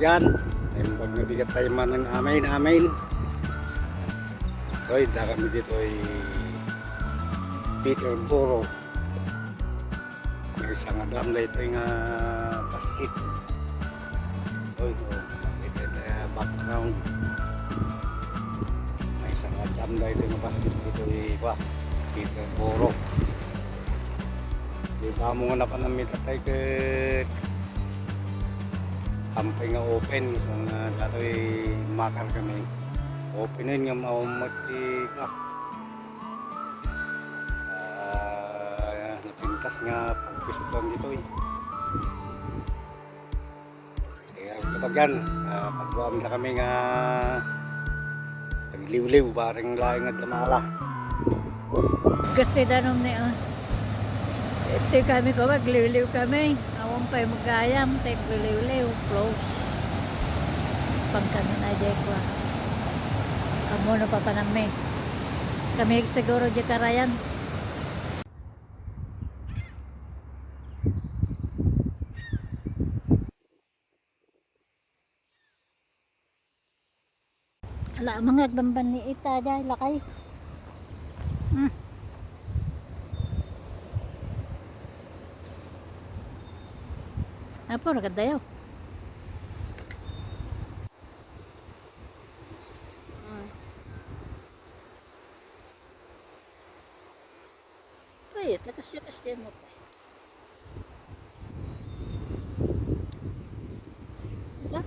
dyan. Ay pag nabigat tayo man ng amin. So, da kami dito ay Peterborough. May isang dam na ito yung pasit. So, ito background. May isang dam na ito yung pasit. Dito ay Peterborough. Di ba mo nga napanamit tayo kay hampay nga open. So, dato ay makar kami. Openin nga maumati ka. Napintas nga pagpiston dito eh. Kaya kapag yan, pagbuam na kami nga nagliw-liw, parang laing at damala. Gusto danom na ito kami ko, magliw-liw kami. Awang pa'y magayam, tayo magliw-liw, close. Pagkano na dyan ko. Amo na pa panami. Kami siguro dyan karayan. Ala, mga bamban ni ita dyan, lakay. Apa nagadayo? Ay, takas din mo pa. Ika?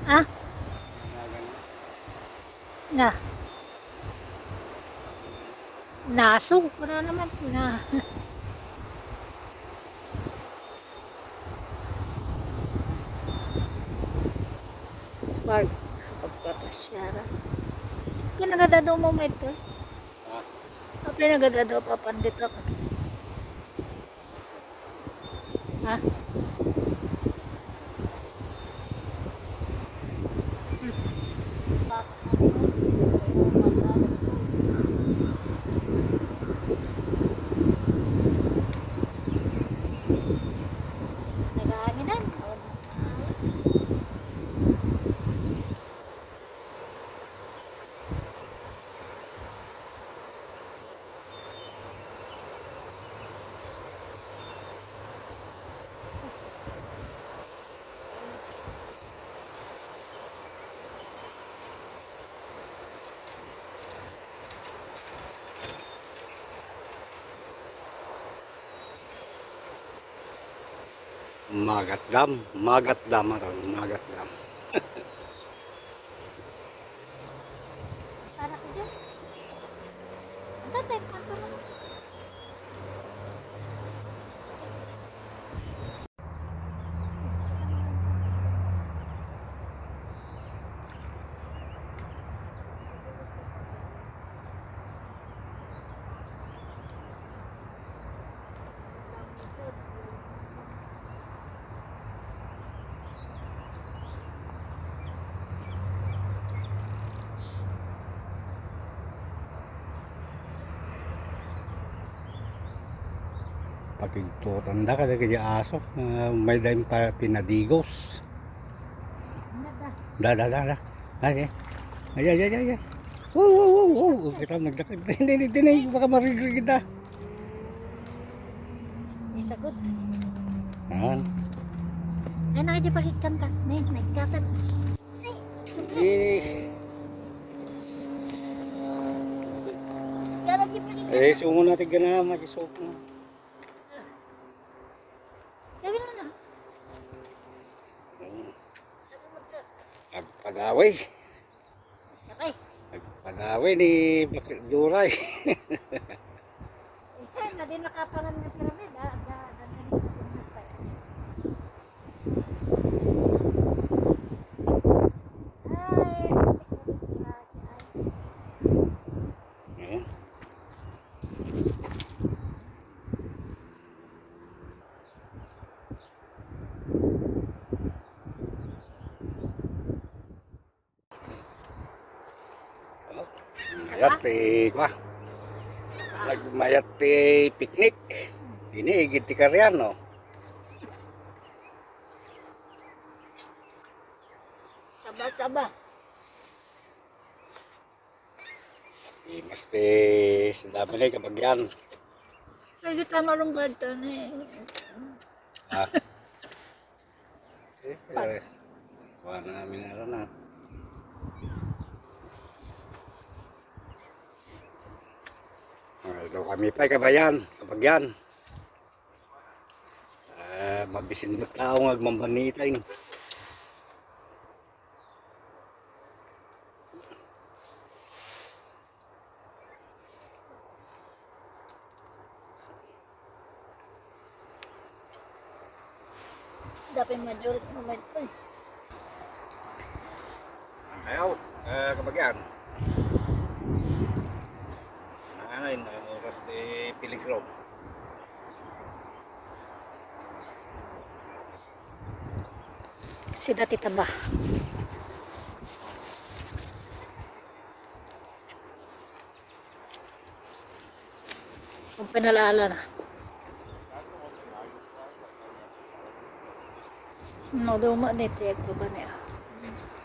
Ah? Nga. Naso. Wala naman. Na. Park. Pagpapasyara. Kinagadado mo mo ito? Apa nagadado pa pandit ako? Ha? Nagahanginan. Magat dam ito, magat dam. Para ko dyan. Tatay, kanto naman. Pagigtutan da kada kaya aso, may dahil pa pinadigos. Da. Ay. Wow. Kita nagdakag. Hindi, baka marigrig kita. Isagot. Yan. Ay, nakadipakitkan ka. May, nagkakat. Kaya nakadipakitkan ka. Sumo natin ganun, makisok na. Sabi mo na. Pag-away. Nagpagawin ni Duray. Eh, na din nakapangan ng pyramid. Ayan. Mayat kwa. Nagmayat piknik. Ini igit ti karyan no. Taba-taba. Mesti sedap ni kabagyan. Sige tama rin ba ito ni? Ah. Kuha na namin na na. Ito kami pa kabayan, kabagyan. Mabisindot tao ng agmambanitain. Dapat major naman ito eh. Ayaw, kabagyan. Ngayon, oras de Piligro. Si dati taba. Kung pinalaala na. No, duma nito yung ba niya.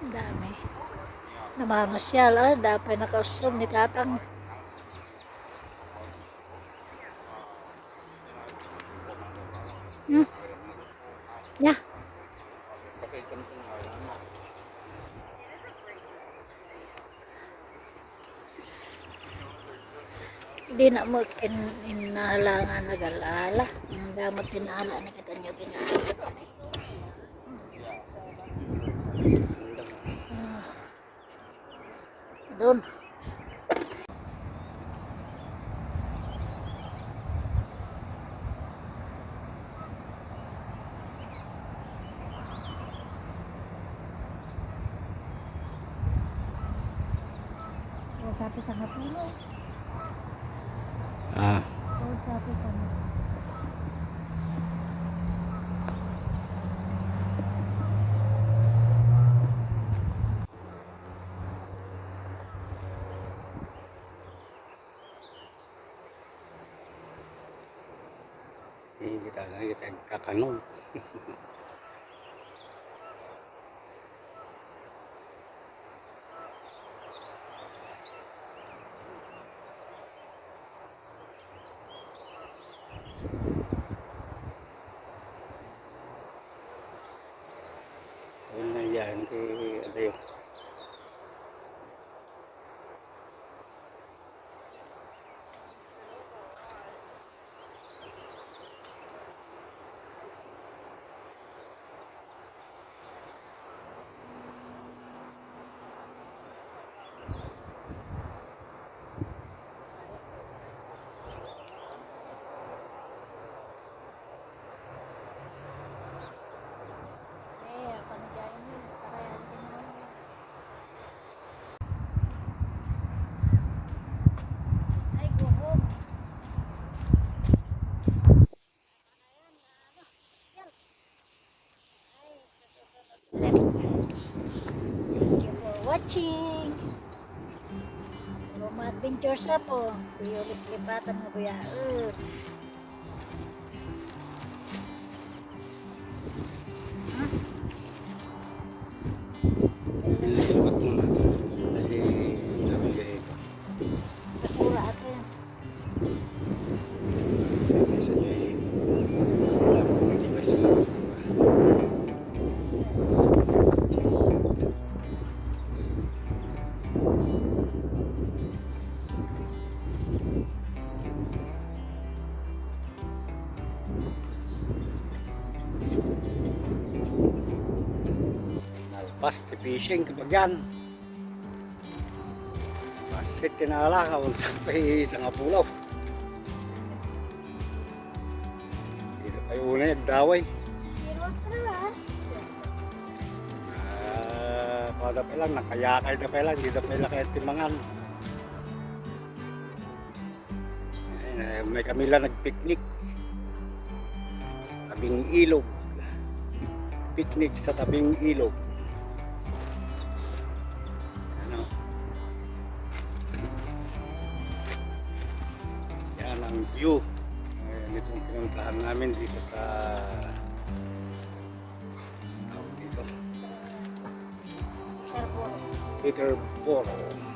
Dami. Namamasyal dapat nakausap ni tatang. Ya. Di na mo inahalangan nag-alala. Ang damot tinahala na kita nyo pinahala. Doon. Sapi sa hatulo. Sapi sa hatulo. Kita kakanong. Yan, ano yun. Watching. Mga adventures na po. Lipatan mo kuya. Ilipat mo na. Dali, namin ganito. Basura ato yan. Isa nyo tapos mag-iba sila sa Nalpas, fishing, kabagyan. basit tinala kung sa isang apulaw. Dito kayo una nagdaway. Kada pa lang, nakayakay na pa lang, hindi na pa lang kaya timangan. May kami lang nagpiknik. Sa tabing ilog. Picnic sa tabing ilog. Ano? Yan ang view. Ayan, itong pinuntahan namin dito sa tawag dito. Peterborough.